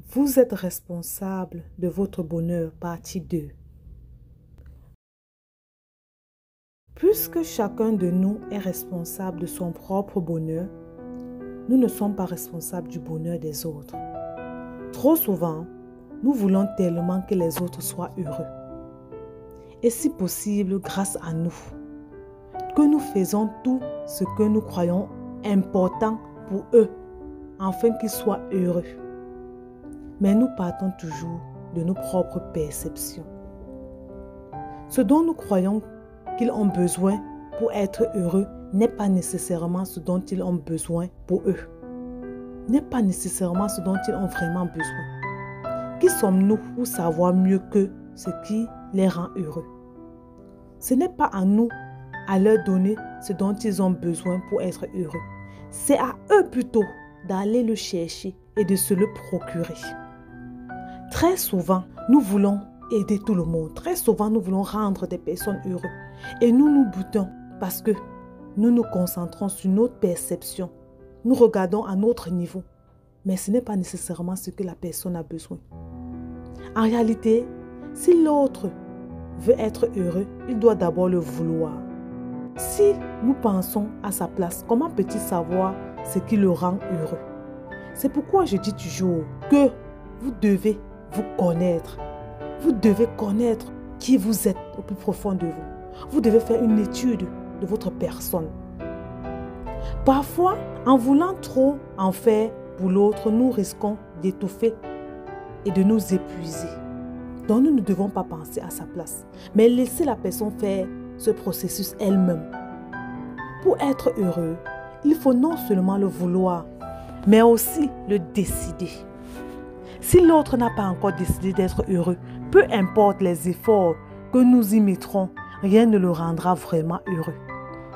Vous êtes responsable de votre bonheur, partie 2. Puisque chacun de nous est responsable de son propre bonheur, nous ne sommes pas responsables du bonheur des autres. Trop souvent, nous voulons tellement que les autres soient heureux. Et si possible, grâce à nous, que nous faisons tout ce que nous croyons important pour eux, afin qu'ils soient heureux. Mais nous partons toujours de nos propres perceptions. Ce dont nous croyons qu'ils ont besoin pour être heureux n'est pas nécessairement ce dont ils ont besoin pour eux. N'est pas nécessairement ce dont ils ont vraiment besoin. Qui sommes-nous pour savoir mieux que ce qui les rend heureux? Ce n'est pas à nous à leur donner ce dont ils ont besoin pour être heureux. C'est à eux plutôt d'aller le chercher et de se le procurer. Très souvent, nous voulons aider tout le monde. Très souvent, nous voulons rendre des personnes heureuses. Et nous nous butons parce que nous nous concentrons sur notre perception. Nous regardons à notre niveau. Mais ce n'est pas nécessairement ce que la personne a besoin. En réalité, si l'autre veut être heureux, il doit d'abord le vouloir. Si nous pensons à sa place, comment peut-il savoir ce qui le rend heureux? C'est pourquoi je dis toujours que vous devez vous connaître. Vous devez connaître qui vous êtes au plus profond de vous. Vous devez faire une étude de votre personne. Parfois, en voulant trop en faire pour l'autre, nous risquons d'étouffer et de nous épuiser. Donc nous ne devons pas penser à sa place, mais laisser la personne faire ce processus elle-même. Pour être heureux, il faut non seulement le vouloir, mais aussi le décider. Si l'autre n'a pas encore décidé d'être heureux, peu importe les efforts que nous y mettrons, rien ne le rendra vraiment heureux,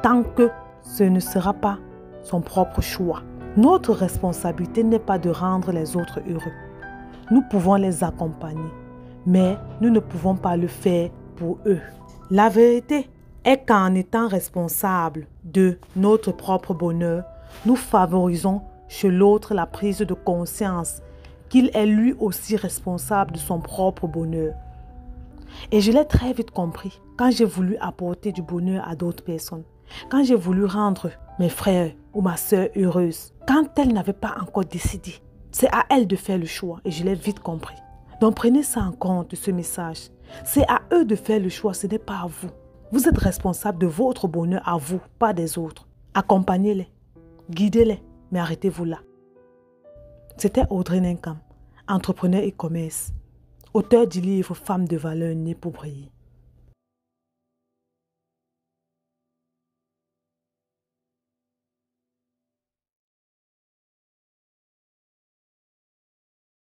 tant que ce ne sera pas son propre choix. Notre responsabilité n'est pas de rendre les autres heureux. Nous pouvons les accompagner, mais nous ne pouvons pas le faire pour eux. La vérité est qu'en étant responsables de notre propre bonheur, nous favorisons chez l'autre la prise de conscience qu'il est lui aussi responsable de son propre bonheur. Et je l'ai très vite compris quand j'ai voulu apporter du bonheur à d'autres personnes, quand j'ai voulu rendre mes frères ou ma soeur heureuse, quand elle n'avait pas encore décidé. C'est à elle de faire le choix et je l'ai vite compris. Donc prenez ça en compte, ce message. C'est à eux de faire le choix, ce n'est pas à vous. Vous êtes responsable de votre bonheur à vous, pas des autres. Accompagnez-les, guidez-les, mais arrêtez-vous là. C'était Audrey Nenkam, entrepreneur e-commerce, auteur du livre Femme de valeur née pour briller.